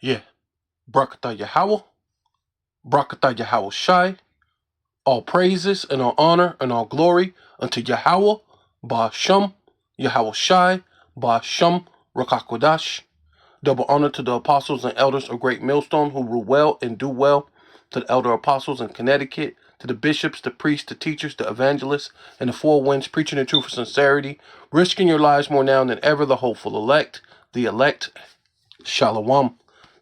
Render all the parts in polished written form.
Yeah. Barakatah Yahweh. Barakatah Yahweh Shai. All praises and all honor and all glory unto Yahweh, Ba'ashem, Yahweh Shai, Ba'ashem, Rakakwadash. Double honor to the apostles and elders of Great Millstone who rule well and do well, to the elder apostles in Connecticut, to the bishops, the priests, the teachers, the evangelists, and the four winds preaching the truth with sincerity, risking your lives more now than ever, the hopeful elect, Shalom.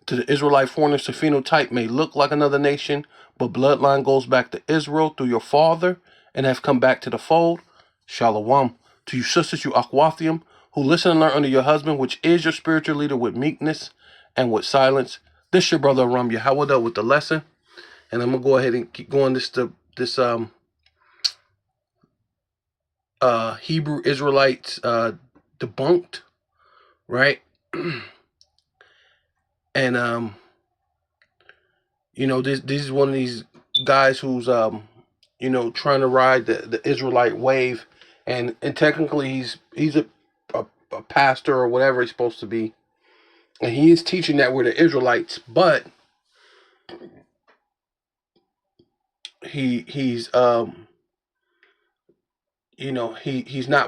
To the Israelite foreigners, the phenotype may look like another nation, but bloodline goes back to Israel through your father and have come back to the fold. Shalom. To you sisters, you Aquathium, who listen and learn under your husband, which is your spiritual leader, with meekness and with silence. This your brother Aram Yahweh with the lesson. And I'm gonna go ahead and keep going this Hebrew Israelites debunked, right? And this is one of these guys who's trying to ride the Israelite wave, and technically he's a pastor or whatever he's supposed to be, and he is teaching that we're the Israelites, but he's he's not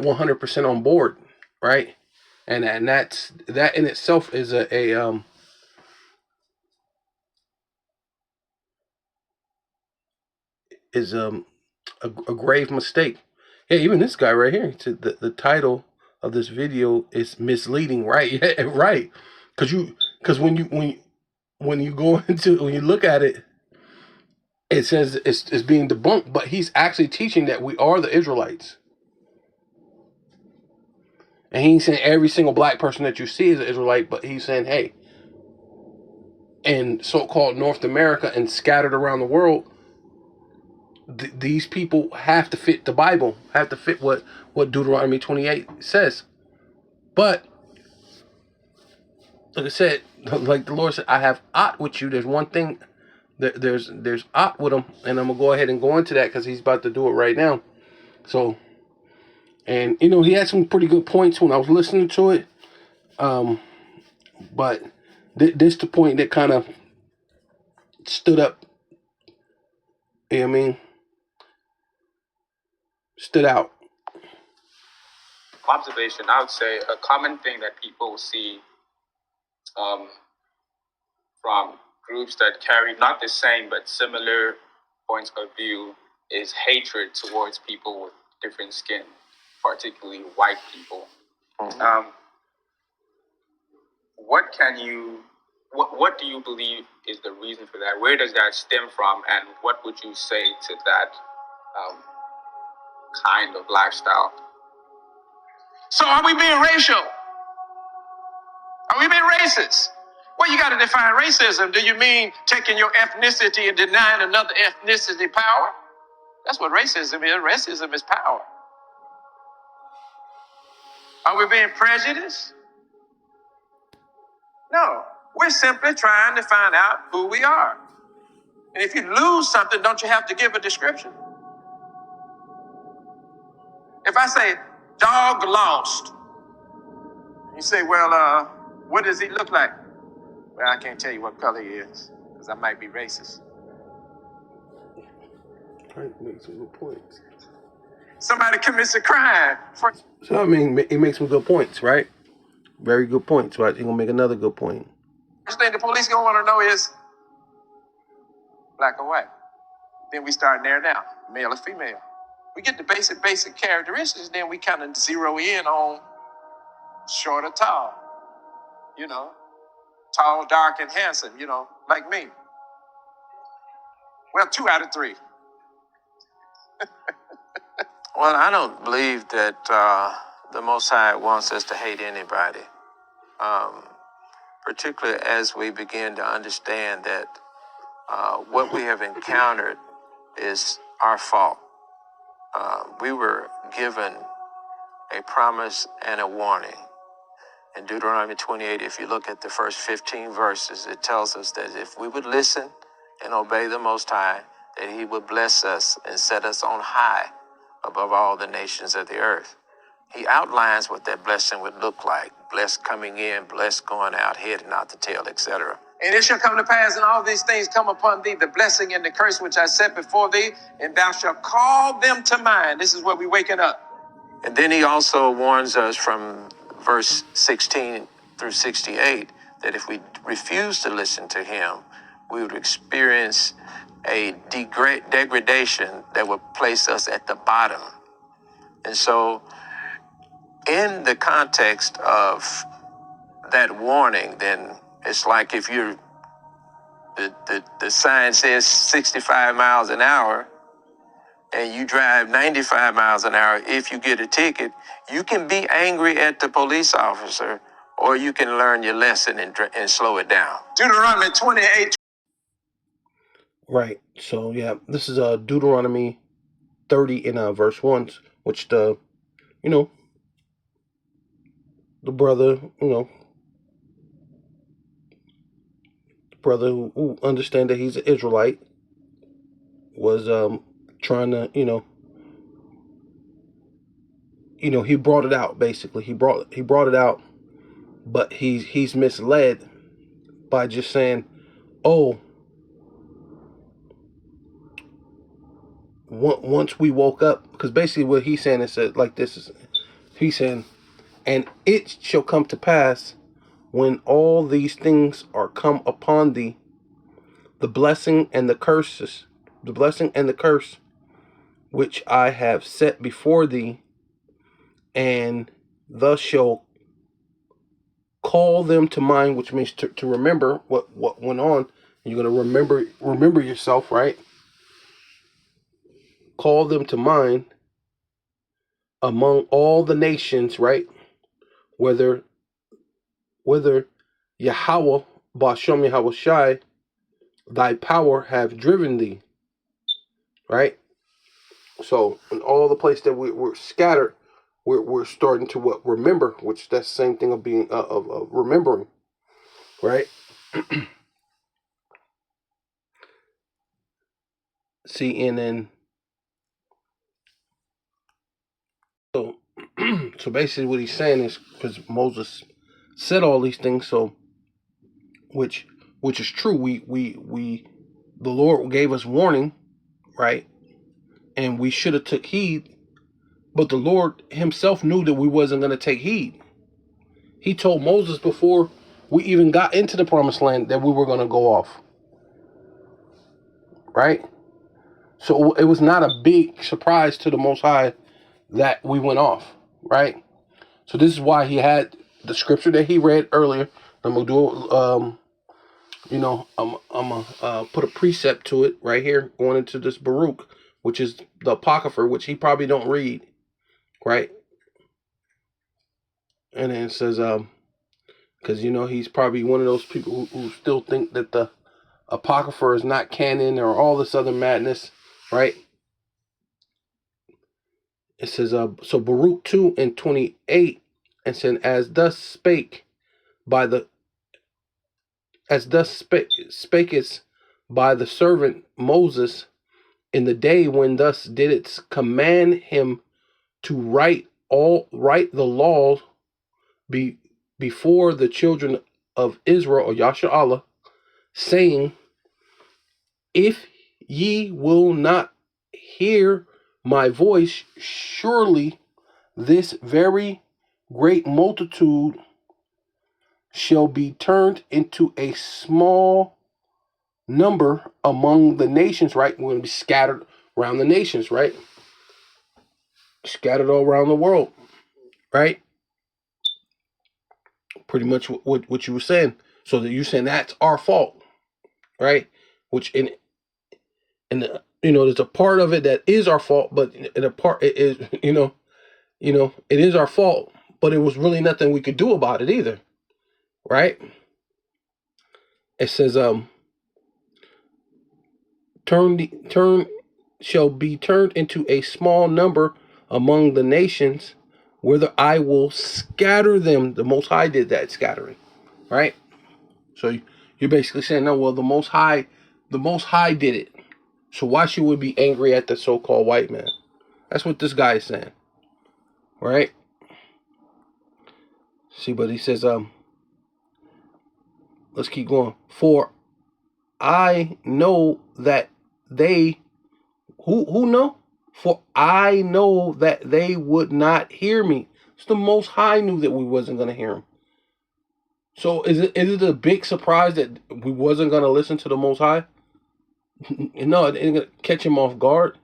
100% on board, right? And that in itself is a grave mistake. Yeah, even this guy right here. The title of this video is misleading, right? Yeah, right. Because when you go into when you look at it, it says it's being debunked, but he's actually teaching that we are the Israelites, and he's saying every single black person that you see is an Israelite, but he's saying, hey, in so-called North America and scattered around the world, these people have to fit the Bible, have to fit what Deuteronomy 28 says. But like I said, like the Lord said, I have ought with you. There's one thing, there's ought with him, and I'm gonna go ahead and go into that because he's about to do it right now. So, and he had some pretty good points when I was listening to it. But this the point that kind of stood up. You know what I mean? Stood out. Observation, I would say a common thing that people see from groups that carry not the same but similar points of view is hatred towards people with different skin, particularly white people. Mm-hmm. What do you believe is the reason for that? Where does that stem from, and what would you say to that kind of lifestyle? So are we being racial? Are we being racist? Well, you got to define racism. Do you mean taking your ethnicity and denying another ethnicity power? That's what racism is. Racism is power. Are we being prejudiced? No. We're simply trying to find out who we are. And if you lose something, don't you have to give a description? If I say, dog lost, you say, well, what does he look like? Well, I can't tell you what color he is, because I might be racist. Trying to make some good points. Somebody commits a crime. So, I mean, he makes some good points, right? Very good points, right? He's going to make another good point. First thing the police going to want to know is black or white. Then we start narrowing down, male or female. We get the basic characteristics, then we kind of zero in on short or tall. Tall, dark, and handsome, like me. Well, 2 out of 3. Well, I don't believe that the Most High wants us to hate anybody, particularly as we begin to understand that what we have encountered is our fault. We were given a promise and a warning. In Deuteronomy 28, if you look at the first 15 verses, it tells us that if we would listen and obey the Most High, that he would bless us and set us on high above all the nations of the earth. he outlines what that blessing would look like. Blessed coming in, blessed going out, head and not the tail, etc. And it shall come to pass, and all these things come upon thee, the blessing and the curse which I set before thee, and thou shalt call them to mind. This is where we waking up. And then he also warns us from verse 16 through 68 that if we refuse to listen to him, we would experience a degradation that would place us at the bottom. And so, in the context of that warning, then it's like if you're the sign says 65 miles an hour and you drive 95 miles an hour, if you get a ticket, you can be angry at the police officer, or you can learn your lesson and slow it down. Deuteronomy 28. Right. So yeah, this is Deuteronomy 30 in verse 1, which the brother, who understand that he's an Israelite was trying to, he brought it out basically. He brought it out, but he's misled by just saying, "Oh, once we woke up," because basically what he's saying is like this is, he's saying, "And it shall come to pass when all these things are come upon thee, the blessing and the curse, which I have set before thee, and thus shall call them to mind," which means to remember what went on. You're gonna remember yourself, right? Call them to mind among all the nations, right? Whether Yahweh, Bashem Yahweh Shai, thy power have driven thee, right? So in all the places that we're scattered, we're starting to remember, which that's the same thing of being of remembering, right? See, and then so basically what he's saying is, because Moses said all these things, so which is true. We the Lord gave us warning, right? And we should have took heed, but the Lord himself knew that we wasn't going to take heed. He told Moses before we even got into the promised land that we were going to go off, right? So it was not a big surprise to the Most High that we went off, right? So this is why he had the scripture that he read earlier. I'm gonna do I'm gonna put a precept to it right here, going into this Baruch, which is the Apocrypha, which he probably don't read, right? And then it says, because he's probably one of those people who still think that the Apocrypha is not canon or all this other madness, right? It says, so Baruch 2:28, and said, as thus spakest by the servant Moses in the day when thus didst command him to write the law before the children of Israel, or Yasha, saying, if ye will not hear my voice, surely this very great multitude shall be turned into a small number among the nations, right? We're going to be scattered around the nations, right? Scattered all around the world, right? Pretty much what you were saying. So that you're saying that's our fault, right? Which there's a part of it that is our fault, but in a part it is, it is our fault, but it was really nothing we could do about it either, right? It says, turn shall be turned into a small number among the nations, whether I will scatter them. The Most High did that scattering, right? So you're basically saying, no, well, the Most High did it. So why should we be angry at the so-called white man? That's what this guy is saying, right? See, but he says, let's keep going. For I know that they, who know? For I know that they would not hear me. So the Most High knew that we wasn't going to hear him. So is it a big surprise that we wasn't going to listen to the Most High? No, it ain't going to catch him off guard.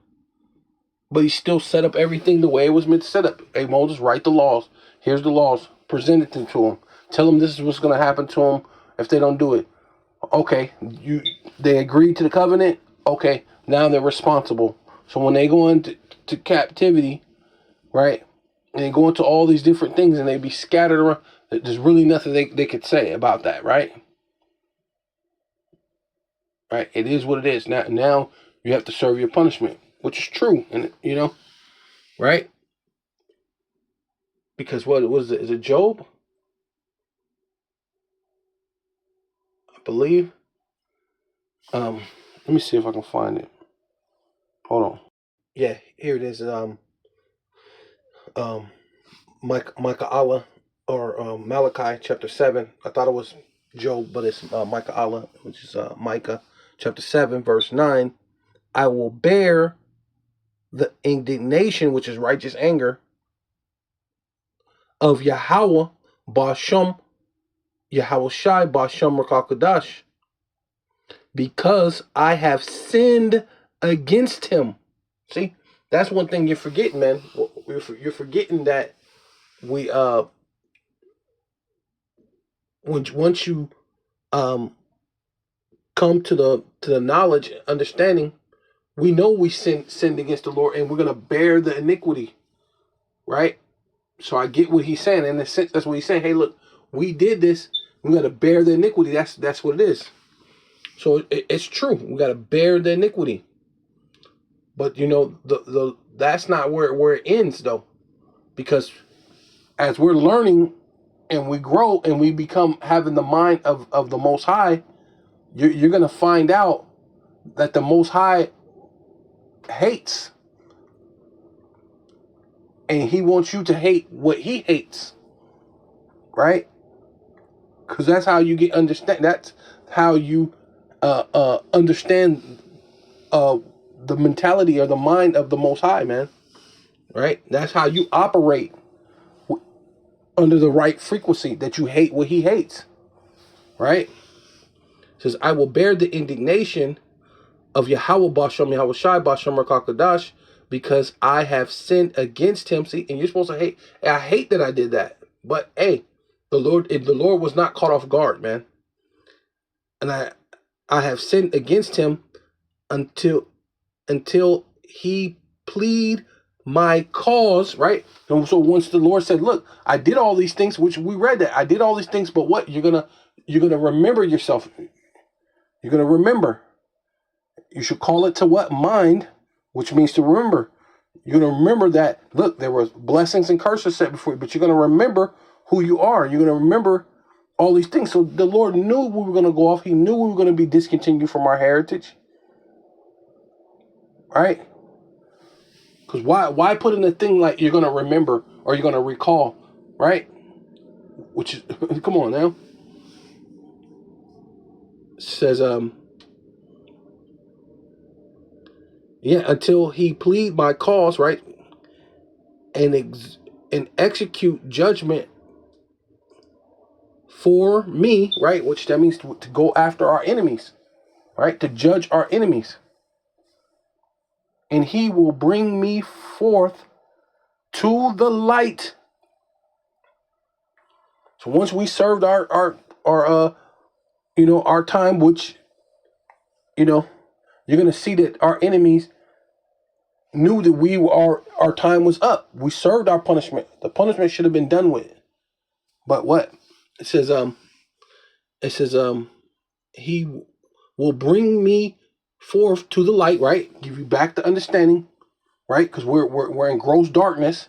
But he still set up everything the way it was meant to set up. Hey, Moses, write the laws. Here's the laws. Present it to them. Tell them this is what's going to happen to them if they don't do it. Okay, they agreed to the covenant. Okay, now they're responsible. So when they go into captivity, right, and they go into all these different things and they be scattered around, there's really nothing they could say about that, right? Right, it is what it is. Now you have to serve your punishment, which is true, and right? Because what was it? Is it Job? I believe. Let me see if I can find it. Hold on. Yeah, here it is. Micah Allah or Malachi chapter 7. I thought it was Job, but it's Micah Allah, which is Micah chapter 7, verse 9. I will bear the indignation, which is righteous anger, of Yahweh Basham, Yahweh Shai Basham Rakakadash, because I have sinned against him. See, that's one thing you're forgetting, man. You're forgetting that we once you come to the knowledge, understanding, we know we sinned against the Lord, and we're gonna bear the iniquity, right? So I get what he's saying. In a sense, that's what he's saying. Hey, look, we did this. We got to bear the iniquity. That's what it is. So it's true. We got to bear the iniquity. But the that's not where it ends though, because as we're learning and we grow and we become having the mind of the Most High, you're gonna find out that the Most High hates. And he wants you to hate what he hates, right? Because that's how you get understand. That's how you understand the mentality or the mind of the Most High, man. Right? That's how you operate under the right frequency. That you hate what he hates, right? It says, I will bear the indignation of Yahweh Basham Yahweh Shai Basham Rakakadash, because I have sinned against him. See, and you're supposed to hate. I hate that I did that. But hey, the Lord was not caught off guard, man. And I have sinned against him until he plead my cause, right? And so once the Lord said, look, I did all these things, which we read that I did all these things, but what? You're gonna remember yourself. You're gonna remember. You should call it to what? Mind, which means to remember. You're going to remember that, look, there was blessings and curses set before you, but you're going to remember who you are. You're going to remember all these things. So the Lord knew we were going to go off. He knew we were going to be discontinued from our heritage. Right? Because why put in a thing like you're going to remember or you're going to recall, right? Which is, come on now. It says, until he plead my cause, right, and execute judgment for me, right, which that means to go after our enemies, right, to judge our enemies, and he will bring me forth to the light. So once we served our time, which you're gonna see that our enemies knew that our time was up. We served our punishment. The punishment should have been done with. But what? It says he will bring me forth to the light, right? Give you back the understanding, right? Because we're in gross darkness,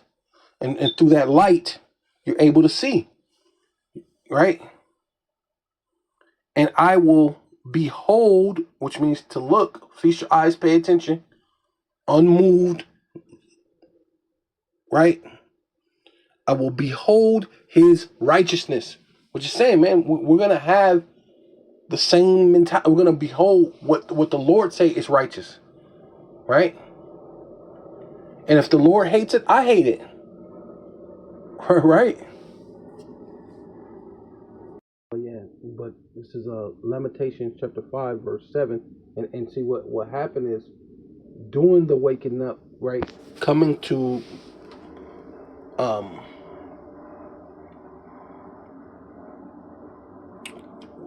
and through that light, you're able to see, right? And I will behold, which means to look, feast your eyes, pay attention, unmoved, right? I will behold his righteousness. Which is saying, man, we're going to have the same mentality. We're going to behold what the Lord say is righteous. Right? And if the Lord hates it, I hate it. Right? Oh yeah, but this is Lamentations chapter 5, verse 7. And see what happened is doing the waking up, right? Coming to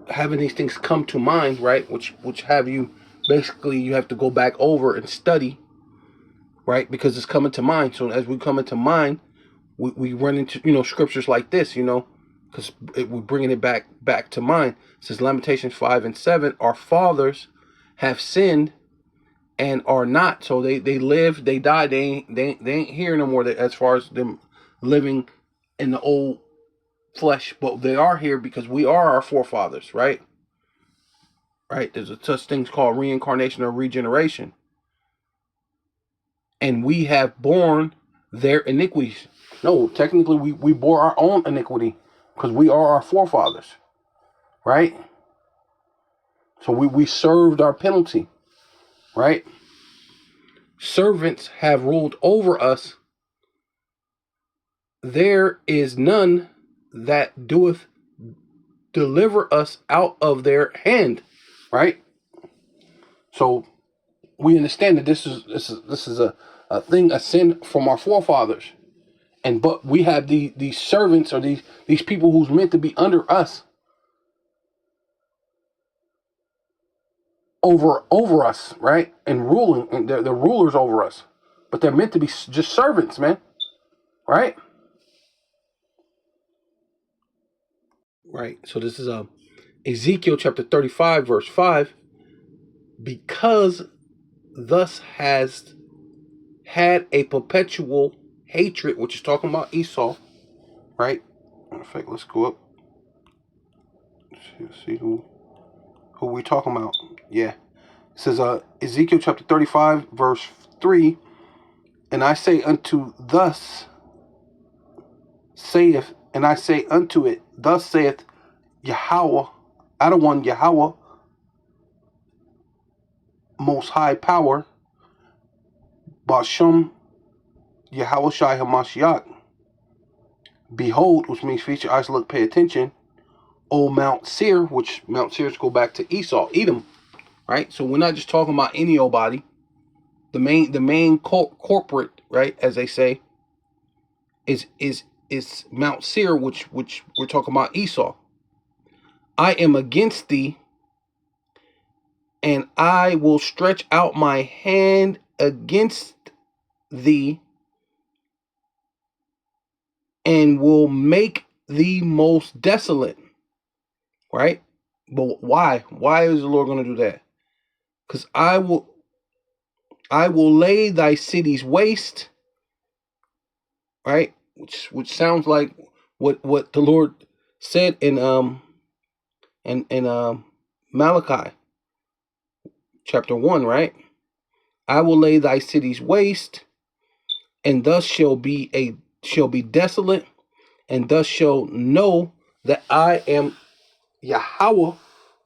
having these things come to mind, right? Which have you basically you have to go back over and study, right? Because it's coming to mind. So as we come into mind, we run into scriptures like this, because we're bringing it back to mind. It says Lamentations 5 and 7. Our fathers have sinned and are not. So they live, they die, they ain't here no more. As far as them living in the old flesh, but they are here because we are our forefathers, right? Right? There's a such things called reincarnation or regeneration, and we have borne their iniquities. No, technically we bore our own iniquity because we are our forefathers, right? So we served our penalty, right? Servants have ruled over us. There is none that doeth deliver us out of their hand, right? So we understand that this is a thing, a sin from our forefathers, but we have these servants or these people who's meant to be under us over us, right? And ruling, and they're rulers over us, but they're meant to be just servants, man, right? Right. So this is Ezekiel chapter 35 verse 5. Because thus has had a perpetual hatred, which is talking about Esau, right? In fact, let's go up. See who we talking about. Yeah. It says Ezekiel chapter 35 verse 3. And I say unto thus saith, and I say unto it, thus saith Yahweh, Adonai Yahweh, most high power, Bashem Yahweh Shai Hamashiach. Behold, which means feature eyes, look, pay attention. O Mount Seir, which Mount Seir's go back to Esau, Edom, right? So we're not just talking about any old body. The main corporate, right, as they say, is Mount Seir, which we're talking about Esau. I am against thee, and I will stretch out my hand against thee, and will make thee most desolate. Right? But why? Why is the Lord going to do that? Because I will lay thy cities waste. Right? Which sounds like what the Lord said in Malachi chapter 1, right? I will lay thy cities waste, and thus shall be desolate, and thus shall know that I am Yahweh,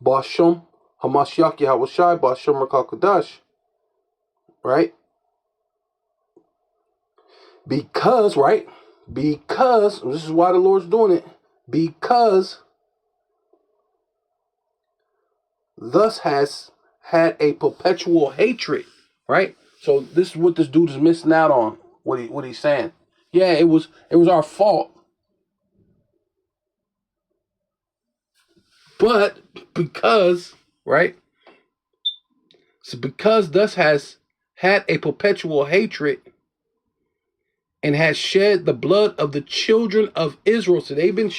Bashem Hamashiach Yahweh Shai, Bashem Rakakadash. Right? Because, right? Because, this is why the Lord's doing it. Because thus has had a perpetual hatred. Right? So this is what this dude is missing out on. What he's saying. Yeah, it was our fault. But because, right? So because thus has had a perpetual hatred and has shed the blood of the children of Israel. So they were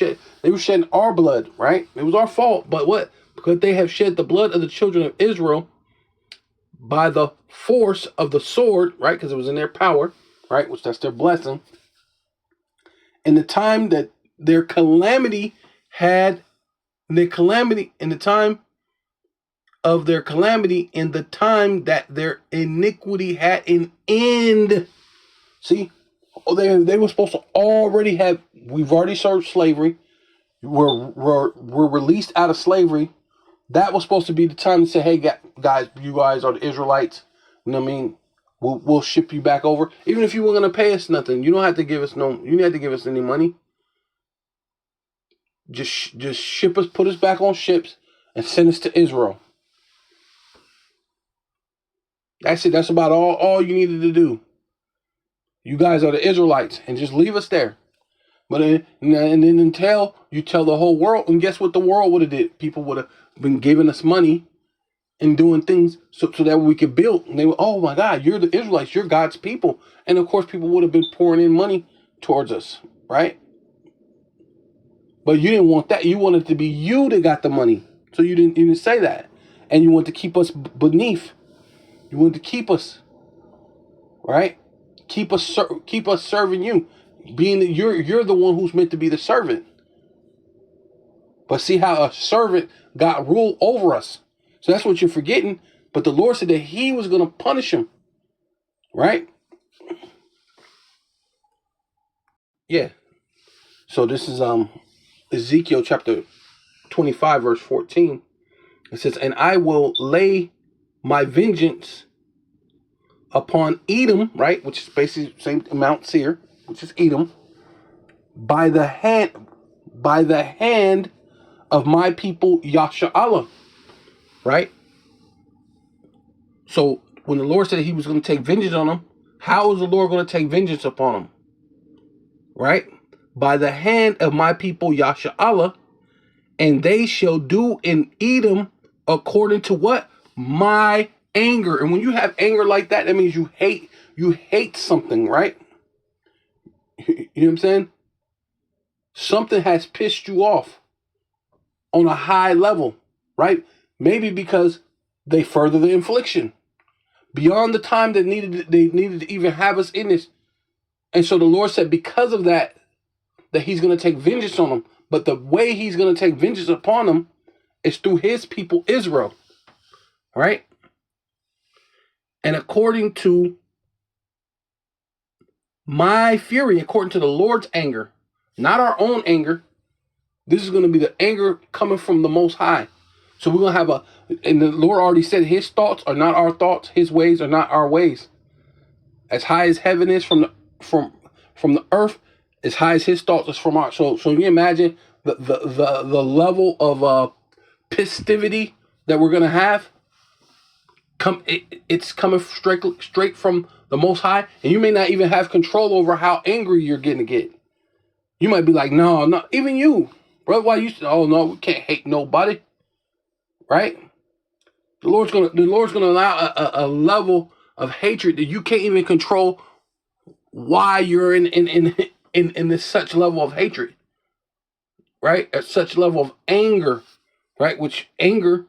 shedding our blood, right? It was our fault. But what? Because they have shed the blood of the children of Israel by the force of the sword, right? Because it was in their power, right? Which that's their blessing. In the time that their calamity had the calamity, in the time of their calamity, in the time that their iniquity had an end. See, they were supposed to already have. We've already served slavery. We're released out of slavery. That was supposed to be the time to say, hey, guys, you guys are the Israelites. You know what I mean? We'll ship you back over. Even if you were going to pay us nothing, you don't have to give us you don't have to give us any money. Just ship us, put us back on ships, and send us to Israel. That's it. That's about all you needed to do. You guys are the Israelites, and just leave us there. But and then until you tell the whole world, and guess what the world would have did? People would have been giving us money and doing things so that we could build. And they were, oh my God, you're the Israelites, you're God's people. And of course, people would have been pouring in money towards us, right? But you didn't want that. You wanted it to be you that got the money. So you didn't say that. And you wanted to keep us beneath. You wanted to keep us, right? Keep us serving you. Being that you're the one who's meant to be the servant. But see how a servant got rule over us. So that's what you're forgetting. But the Lord said that he was going to punish him. Right? Yeah. So this is Ezekiel chapter 25, verse 14. It says, and I will lay my vengeance upon Edom, right? Which is basically same Mount Seir, which is Edom, by the hand of my people Yasha'Allah. Right? So when the Lord said he was going to take vengeance on them, how is the Lord going to take vengeance upon them? Right? By the hand of my people Yasha'Allah, and they shall do in Edom according to what? My anger. And when you have anger like that, that means you hate something, right? You know what I'm saying? Something has pissed you off on a high level, right? Maybe because they further the infliction beyond the time that they needed to even have us in this. And so the Lord said, because of that he's going to take vengeance on them. But the way he's going to take vengeance upon them is through his people, Israel. Right? And according to my fury, according to the Lord's anger, not our own anger, this is going to be the anger coming from the Most High. So we're going to have and the Lord already said his thoughts are not our thoughts, his ways are not our ways. As high as heaven is from the earth, as high as his thoughts is from our. So you imagine the level of pistivity that we're going to have. It's coming straight from the Most High, and you may not even have control over how angry you're going to get. You might be like, no, even you, brother. Why you? Oh no, we can't hate nobody, right? The Lord's gonna allow a level of hatred that you can't even control. Why you're in this such level of hatred, right? At such level of anger, right? Which anger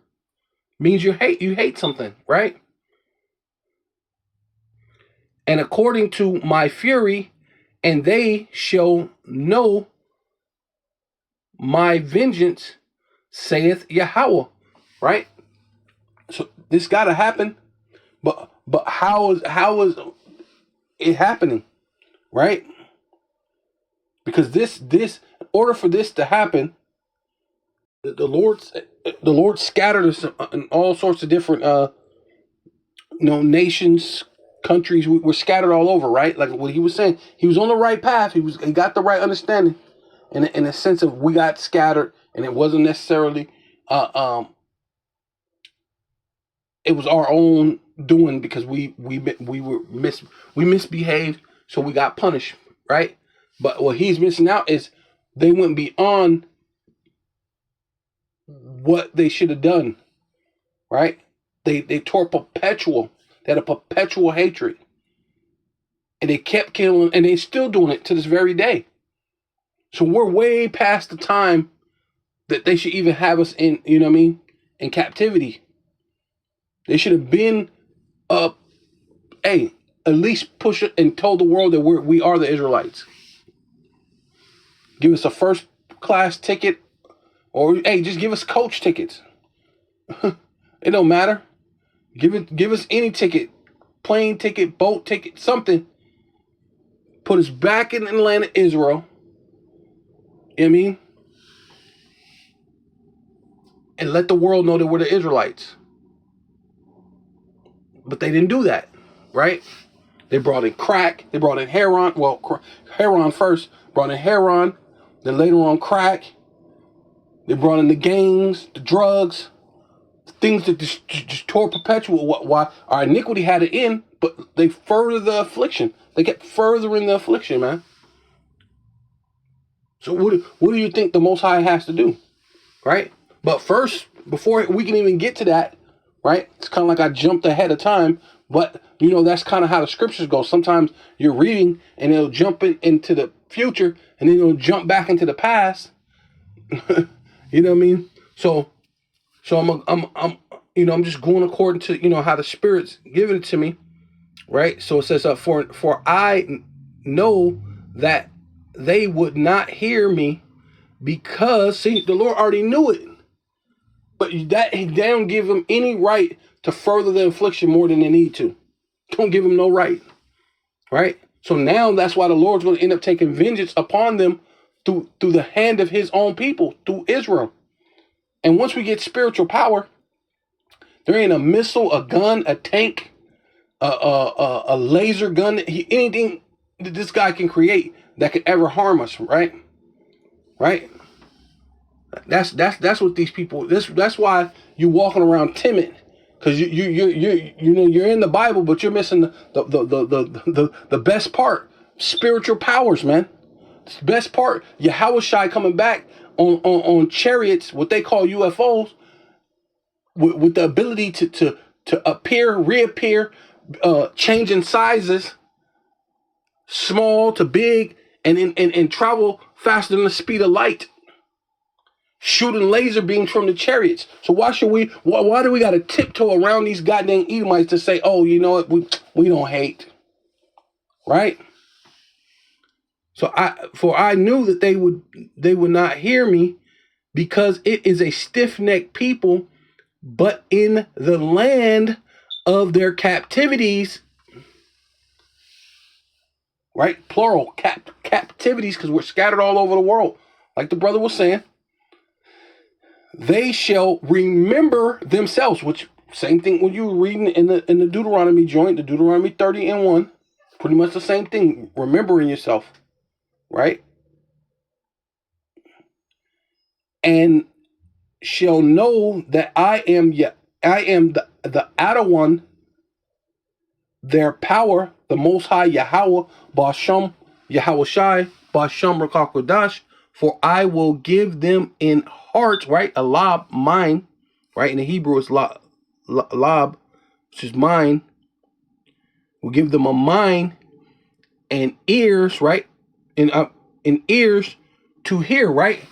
means you hate something, right? And according to my fury, and they shall know my vengeance, saith Yahweh, right? So this got to happen, but how is it happening, right? Because this in order for this to happen, the Lord scattered us in all sorts of different nations, countries. We're scattered all over, right? Like what he was saying, he was on the right path. He got the right understanding, in a sense of we got scattered, and it wasn't necessarily it was our own doing because we misbehaved, so we got punished, right? But what he's missing out is they went beyond what they should have done, right? They tore perpetual. They had a perpetual hatred, and they kept killing, and they're still doing it to this very day. So we're way past the time that they should even have us in, you know what I mean, in captivity. They should have been at least push it and told the world that we are the Israelites. Give us a first class ticket, or just give us coach tickets. It don't matter. Give us any ticket, plane ticket, boat ticket, something. put us back in the land of Israel. You know what I mean? And let the world know that we're the Israelites. But they didn't do that, right? They brought in crack. They brought in heroin. Well, heroin first. Brought in heroin. Then later on crack. They brought in the gangs, the drugs, things that just tore perpetual. Why our iniquity had an end, but they furthered the affliction. They kept furthering the affliction, man. So what do you think the Most High has to do, right? But first, before we can even get to that, right? It's kind of like I jumped ahead of time, but that's kind of how the scriptures go. Sometimes you're reading and it'll jump into the future, and then it'll jump back into the past. You know what I mean? So I'm just going according to how the Spirit's giving it to me, right? So it says, for I know that they would not hear me, because the Lord already knew it, but they don't give them any right to further the affliction more than they need to. Don't give them no right, right? So now that's why the Lord's going to end up taking vengeance upon them through the hand of His own people, through Israel. And once we get spiritual power, there ain't a missile, a gun, a tank, a laser gun, anything that this guy can create that could ever harm us, right? Right? That's what these people. That's why you walking around timid, because you're in the Bible, but you're missing the best part. Spiritual powers, man. It's the best part. Yahushua coming back on chariots, what they call UFOs, with the ability to appear, reappear, changing sizes, small to big, and travel faster than the speed of light, shooting laser beams from the chariots. So why do we got to tiptoe around these goddamn Edomites to say, oh, you know what, we don't hate, right? So I knew that they would not hear me, because it is a stiff-necked people, but in the land of their captivities, right? Plural, captivities, because we're scattered all over the world. Like the brother was saying, they shall remember themselves, which same thing when you were reading in the Deuteronomy joint, the Deuteronomy 30:1, pretty much the same thing, remembering yourself, right? And shall know that I am the outer one, their power, the Most High Yahweh, Basham, Yahushai, Basham Rakakodash, for I will give them in hearts, right? A lab, mind, right? In the Hebrew, it's lab, which is mind. We'll give them a mind and ears, right? In ears to hear, right?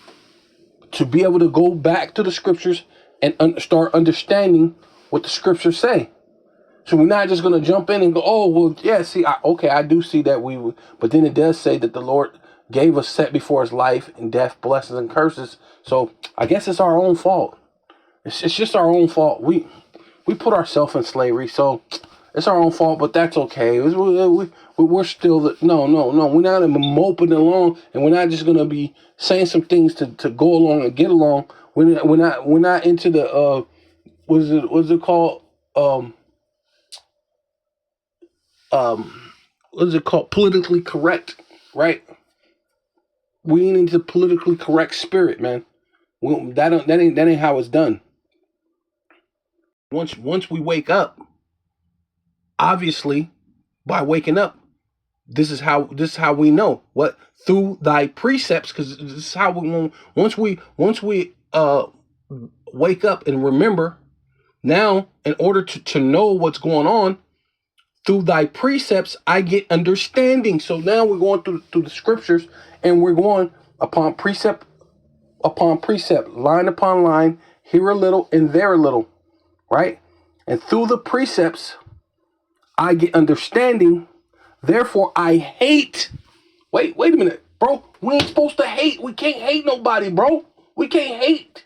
To be able to go back to the scriptures and start understanding what the scriptures say. So we're not just going to jump in and go, oh, well, yeah, see, I do see that we would. But then it does say that the Lord gave us set before His life and death, blessings and curses. So I guess it's our own fault. It's just our own fault. We put ourselves in slavery, so it's our own fault, but that's okay. We're still, no. We're not moping along, and we're not just going to be saying some things to go along and get along. We're not into the, what is it called? What is it called? Politically correct, right? We ain't into politically correct spirit, man. That ain't how it's done. Once we wake up, obviously, by waking up, this is how we know what through thy precepts, because this is how we once we wake up and remember. Now, in order to know what's going on, through thy precepts, I get understanding. So now we're going through the scriptures, and we're going upon precept, line upon line, here a little and there a little, right? And through the precepts, I get understanding. Therefore, I hate. Wait a minute, bro. We ain't supposed to hate. We can't hate nobody, bro. We can't hate.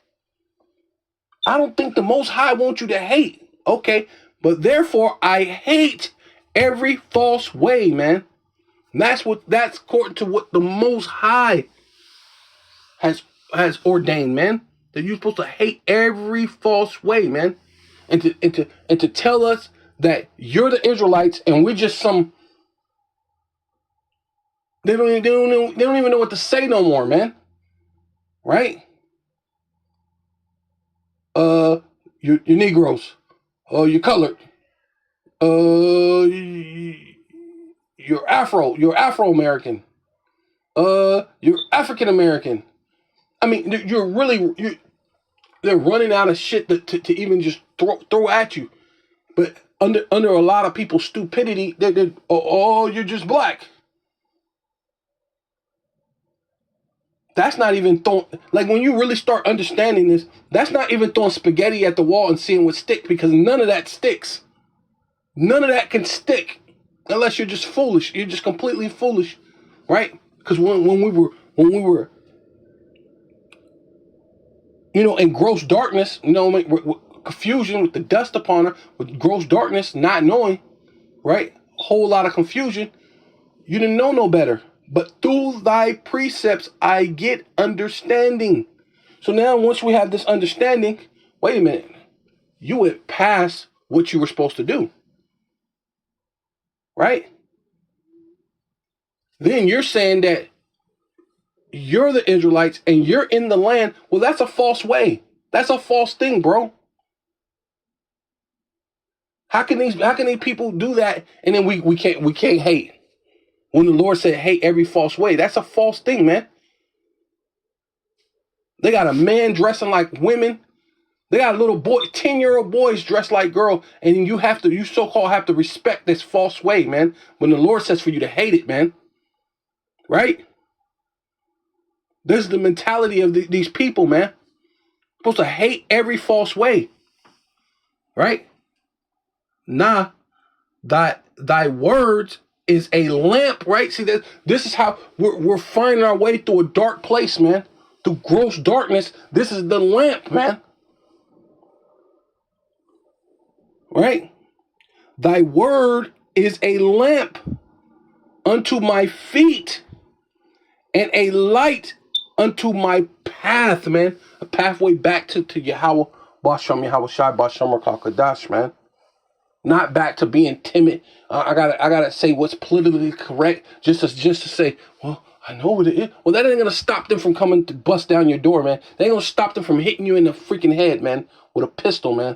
I don't think the Most High wants you to hate. Okay. But therefore, I hate every false way, man. And that's according to what the Most High has ordained, man. That you're supposed to hate every false way, man. And to tell us that you're the Israelites and we're just some. They don't even know what to say no more, man. Right? You're Negroes. You're colored. You're Afro-American. You're African American. I mean, they're running out of shit to even just throw at you. But under a lot of people's stupidity, you're just black. That's not even throwing, like when you really start understanding this, that's not even throwing spaghetti at the wall and seeing what sticks, because none of that sticks. None of that can stick unless you're just foolish. You're just completely foolish, right? Because when we were, in gross darkness, with confusion, with the dust upon her, with gross darkness, not knowing, right? A whole lot of confusion. You didn't know no better. But through thy precepts I get understanding. So now once we have this understanding, wait a minute, you went past what you were supposed to do. Right? Then you're saying that you're the Israelites and you're in the land. Well, that's a false way. That's a false thing, bro. How can these people do that and then we can't hate? When the Lord said hate every false way, that's a false thing, man. They got a man dressing like women. They got a little boy, 10-year-old boys dressed like girl, and you so-called have to respect this false way, man. When the Lord says for you to hate it, man. Right? This is the mentality of these people, man. Supposed to hate every false way. Right? Nah, thy words is a lamp, right? See, this is how we're finding our way through a dark place, man. Through gross darkness. This is the lamp, man. Right? Thy word is a lamp unto my feet and a light unto my path, man. A pathway back to Yahweh, Basham Yahweh Shai, Basham Rakakadash, man. Not back to being timid. I gotta say what's politically correct just to say, well, I know what it is. Well, that ain't gonna stop them from coming to bust down your door, man. They ain't gonna stop them from hitting you in the freaking head, man, with a pistol, man.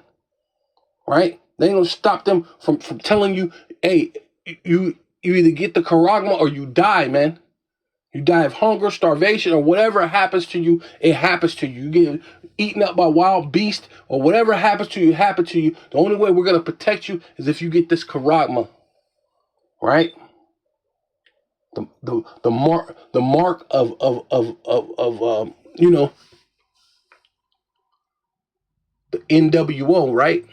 Right? They ain't gonna stop them from telling you, hey, you either get the charagma or you die, man. You die of hunger, starvation, or whatever happens to you, it happens to you. You get eaten up by wild beasts, or whatever happens to you, happens to you. The only way we're gonna protect you is if you get this charagma, right? The mark of the NWO, right?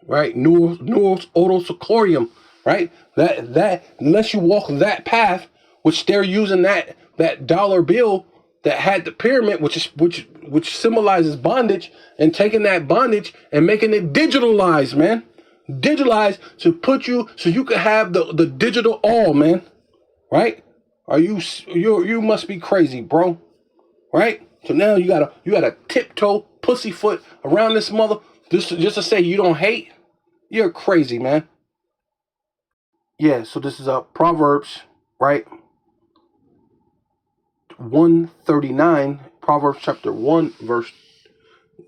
Right, Nuos Otosocorium, right? That unless you walk that path, which they're using that dollar bill that had the pyramid, which symbolizes bondage, and taking that bondage and making it digitalized, man. Digitalized to put you so you can have the digital all, man. Right? You must be crazy, bro. Right? So now you gotta tiptoe pussyfoot around this mother just to say you don't hate. You're crazy, man. Yeah, so this is Proverbs, right? 139, Proverbs chapter 1, verse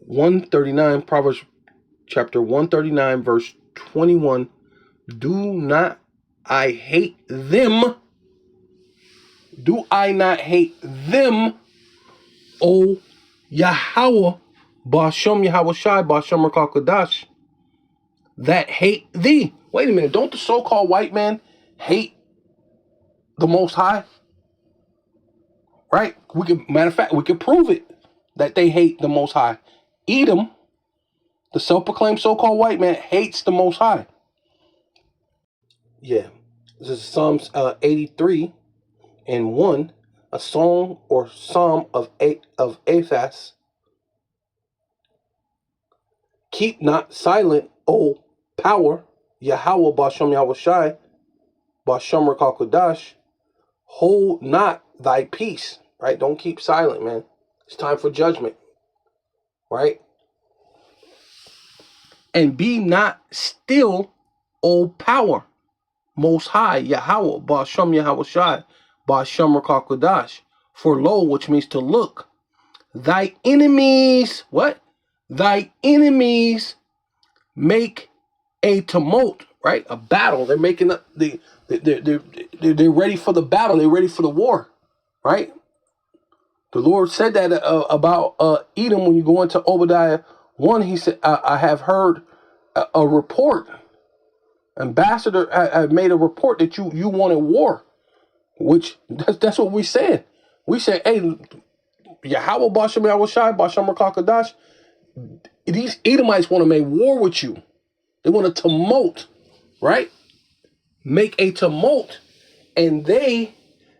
139, Proverbs chapter 139, verse 21. Do not I hate them? Do I not hate them, O Yahweh, Basham Yahweh Shai, Basham Rakakadash, that hate thee? Wait a minute, don't the so-called white man hate the Most High? Right? Matter of fact, we can prove it that they hate the Most High. Edom, the self-proclaimed so-called white man, hates the Most High. Yeah, this is Psalms 83 and 1, a song or psalm of Asaph. Keep not silent, O power, Yahweh Basham Yahweh Shai. Ba'Shem Rakal hold not thy peace, right? Don't keep silent, man. It's time for judgment, right? And be not still, O power, Most High, Yahweh, Ba'Shem Yahweh Shai, Ba'Shem Rakal. For lo, which means to look, thy enemies, what? Thy enemies make a tumult, right? A battle. They're making up they're ready for the battle. They're ready for the war, right? The Lord said that about Edom when you go into Obadiah 1. He said, I have heard a report. Ambassador have made a report that you wanted war, which that's what we said. We said, hey, Yahweh Ba'Shem Yahweh Shai, Ba'Shem Rakal, these Edomites want to make war with you. They want to tumult, right? Make a tumult. And they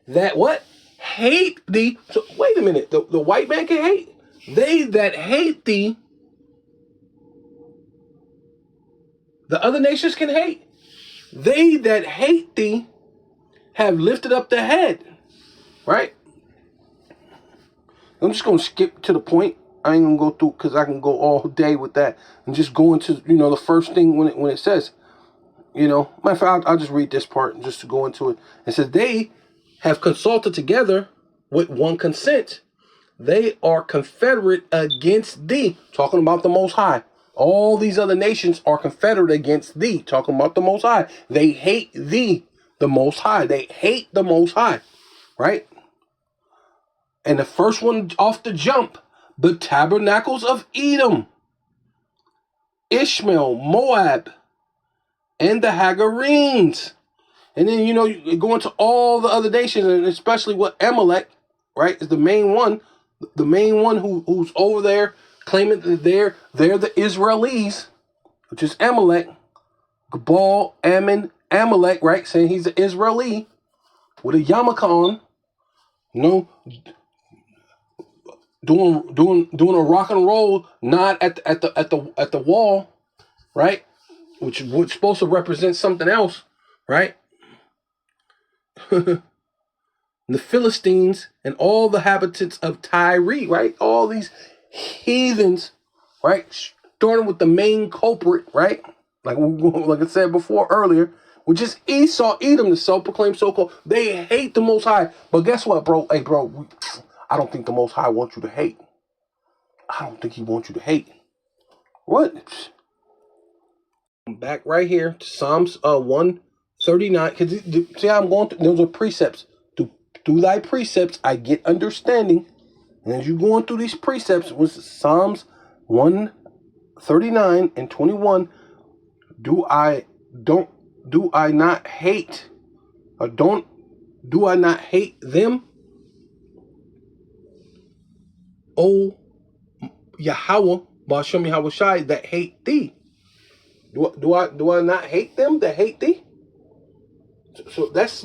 that what? Hate thee. So wait a minute. The white man can hate. They that hate thee, the other nations can hate. They that hate thee have lifted up the head, right? I'm just going to skip to the point. I ain't going to go through because I can go all day with that. And just go into, the first thing when it says, matter of fact, I'll just read this part just to go into it. It says, they have consulted together with one consent. They are confederate against thee. Talking about the Most High. All these other nations are confederate against thee. Talking about the Most High. They hate thee, the Most High. They hate the Most High. Right? And the first one off the jump, the tabernacles of Edom, Ishmael, Moab, and the Hagarenes. And then, you go into all the other nations, and especially what Amalek, right, is the main one who's over there claiming that they're the Israelis, which is Amalek, Gebal, Ammon, Amalek, right, saying he's an Israeli with a yarmulke on, doing a rock and roll nod at the wall, right, which was supposed to represent something else, right? The Philistines and all the inhabitants of Tyre, right? All these heathens, right? Starting with the main culprit, right? Like I said before earlier, which is Esau, Edom, the self-proclaimed so-called. They hate the Most High. But guess what, bro? Hey, bro, I don't think the Most High wants you to hate. I don't think he wants you to hate. What? I'm back right here to Psalms 139. Because see how I'm going through? Those are precepts. Through thy precepts, I get understanding. And as you're going through these precepts, was Psalms 139 and 21. Do I not hate? Or do I not hate them? O Yahweh, Ba'Shem Yahweh Shai, that hate thee. Do I not hate them that hate thee? So that's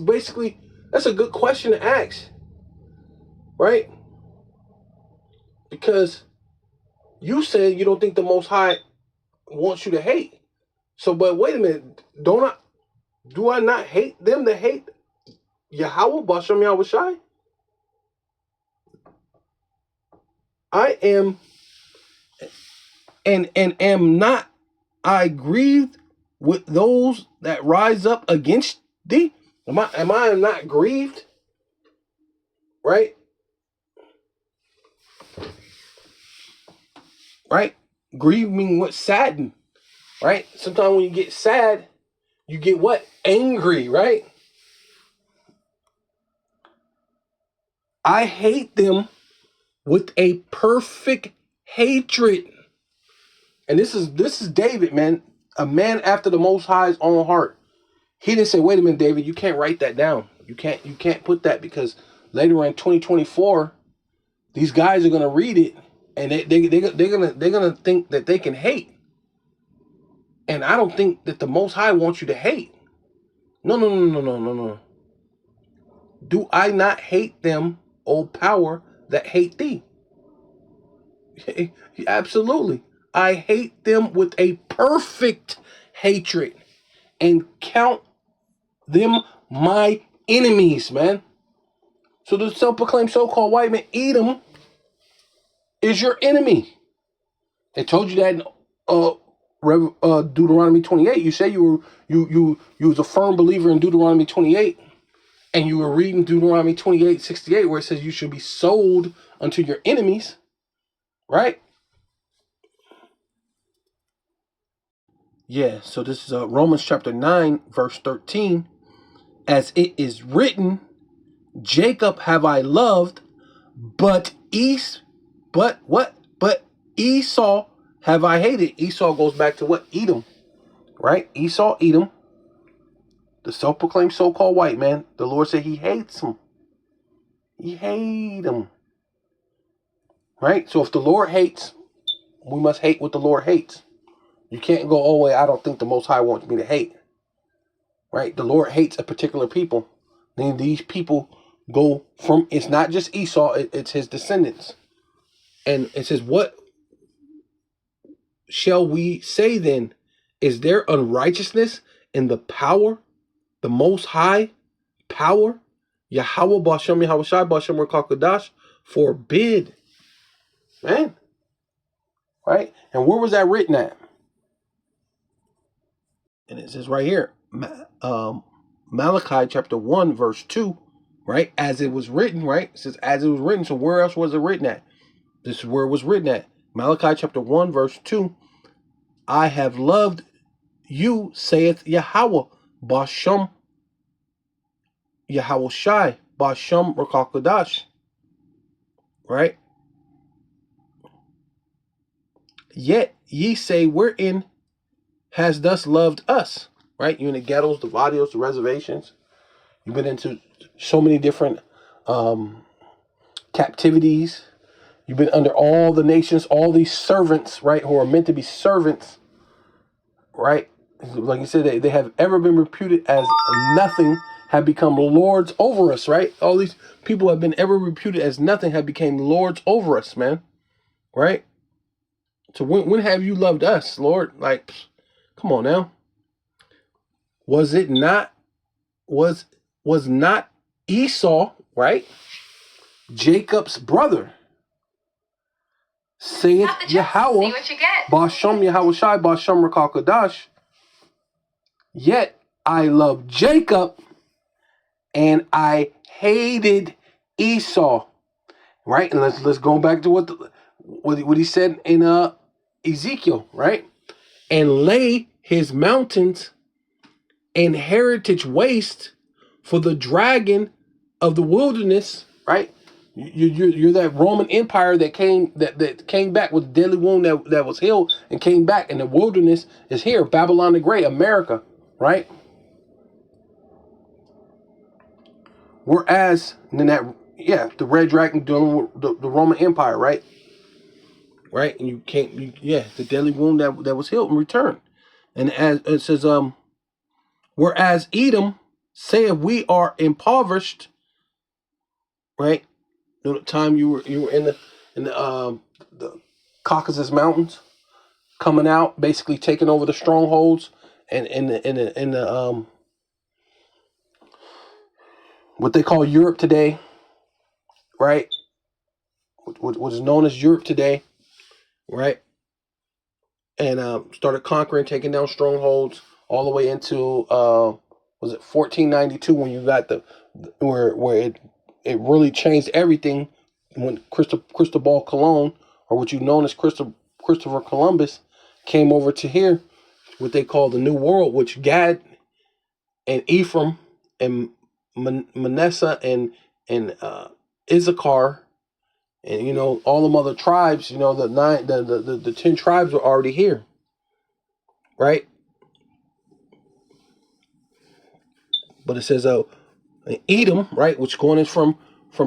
a good question to ask, right? Because you said you don't think the Most High wants you to hate. So, but wait a minute, do I not hate them that hate Yahweh, Ba'Shem Yahweh Shai? I am and am not I grieved with those that rise up against thee? Am I not grieved? Right? Right? Grieve means what? Saddened. Right? Sometimes when you get sad, you get what? Angry, right? I hate them with a perfect hatred. And this is David, man, a man after the Most High's own heart. He didn't say, wait a minute, David, you can't write that down. You can't put that, because later in 2024, these guys are gonna read it and they're gonna think that they can hate. And I don't think that the Most High wants you to hate. No. Do I not hate them, O power, that hate thee? Absolutely. I hate them with a perfect hatred and count them my enemies, man. So the self-proclaimed so-called white man, Edom, is your enemy. They told you that in Deuteronomy 28. You say you was a firm believer in Deuteronomy 28, and you were reading Deuteronomy 28:68, where it says you should be sold unto your enemies, right? Yeah, so this is Romans chapter 9, verse 13. As it is written, Jacob have I loved, but Esau have I hated. Esau goes back to what? Edom, right? Esau, Edom, the self-proclaimed so-called white man. The Lord said he hates him. He hates him, right? So if the Lord hates, we must hate what the Lord hates. You can't go, oh, wait, I don't think the Most High wants me to hate, right? The Lord hates a particular people. Then these people go from, it's not just Esau, it's his descendants. And it says, what shall we say then? Is there unrighteousness in the power, the Most High power? Yahweh Bashem Yahweh Shai Bashem Rakakadash forbid. Man. Right? And where was that written at? And it says right here, Malachi chapter 1, verse 2, right? As it was written, right? It says, as it was written. So where else was it written at? This is where it was written at. Malachi chapter 1, verse 2. I have loved you, saith Yahweh, Bashem, Yahweh Shai, Bashem Rakakadash. Right? Yet ye say, wherein has thus loved us? Right? You're in the ghettos, the barrios, the reservations. You've been into so many different captivities. You've been under all the nations, all these servants, right, who are meant to be servants, right? Like you said, they have ever been reputed as nothing, have become lords over us, right? All these people have been ever reputed as nothing, have become lords over us, man, right? So when have you loved us, Lord? Like, come on now. Was not Esau, right? Jacob's brother. Saith Yahweh, Bashem Yahweh Shai, Bashem Rakakadash. Yet I love Jacob and I hated Esau. Right? And let's go back to what he said in Ezekiel, right? And lay his mountains and heritage waste for the dragon of the wilderness, right? You're that Roman Empire that came back with a deadly wound that was healed and came back, and the wilderness is here. Babylon the Great, America, right? Whereas then the red dragon dealing with the Roman Empire, right? Right, and the deadly wound that was healed and returned, and as it says, whereas Edom saith we are impoverished, right? The time you were in the Caucasus Mountains, coming out, basically taking over the strongholds, and in the what they call Europe today, right? What is known as Europe today, right? And started conquering, taking down strongholds all the way into was it 1492 when you got where it really changed everything when Cristobal Colon, or what you known as Christopher Columbus, came over to here, what they call the New World, which Gad and Ephraim and Manasseh and Issachar and all them other tribes, the 10 tribes were already here, right? But it says Edom, right, which going is from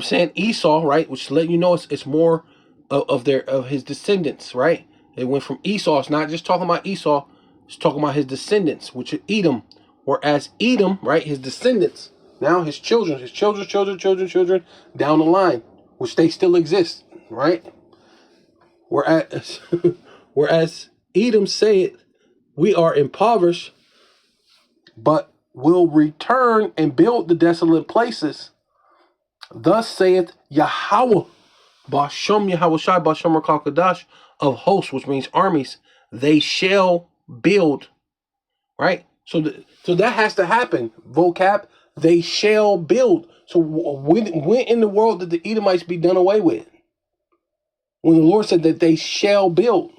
saying Esau, right, which let you know it's more of his descendants, right? It went from Esau. It's not just talking about Esau. It's talking about his descendants, which are Edom. Whereas Edom, right, his descendants, now his children's children down the line, which they still exist, right? Whereas Edom said, we are impoverished, but will return and build the desolate places. Thus saith Yahweh, Bashem Yahweh Shai, Bashem Rakakadash of hosts, which means armies. They shall build, right? So that has to happen. Vocab, they shall build. So when in the world did the Edomites be done away with? When the Lord said that they shall build,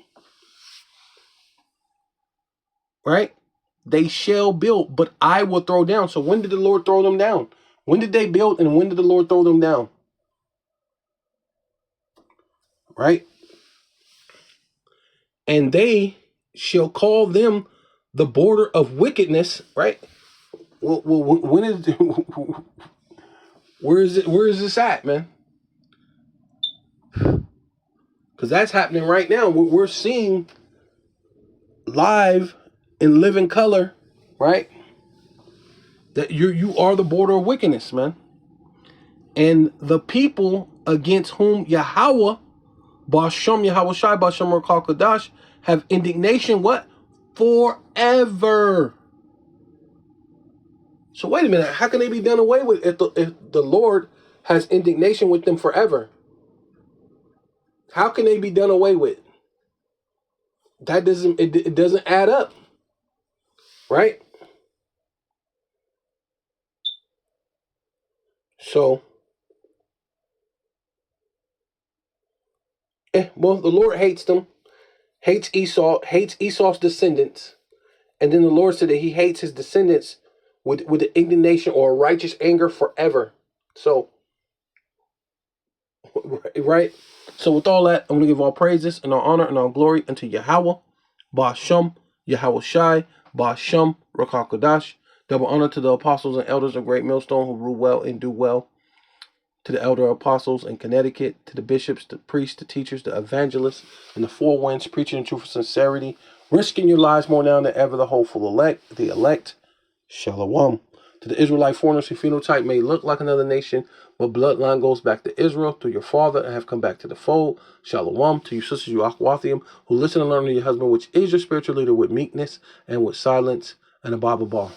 right? They shall build, but I will throw down. So when did the Lord throw them down? When did they build and when did the Lord throw them down? Right? And they shall call them the border of wickedness, right? Well, when is where is it? Where is this at, man? Because that's happening right now. We're seeing live in living color, right? That you are the border of wickedness, man. And the people against whom Yahweh, Bashem Yahweh Shai, Bashem Rakal Kadash, have indignation, what? Forever. So wait a minute, how can they be done away with if the Lord has indignation with them forever? How can they be done away with? That doesn't it doesn't add up, right? So, well, the Lord hates them, hates Esau's descendants, and then the Lord said that He hates his descendants with the indignation or righteous anger forever. So, right? So with all that, I'm going to give all praises and all honor and all glory unto Yahweh, Bashem, Yahweh Shai, Bashem, Rakal Kadash. Double honor to the apostles and elders of Great Millstone who rule well and do well. To the elder apostles in Connecticut, to the bishops, the priests, the teachers, the evangelists, and the four winds, preaching in truth and sincerity, risking your lives more now than ever, the hopeful elect, the elect, Shalom. To the Israelite foreigners whose phenotype may look like another nation, but bloodline goes back to Israel through your father and have come back to the fold. Shalom. To you sisters, you Akhwathium, who listen and learn to your husband, which is your spiritual leader, with meekness and with silence and a Bible bar.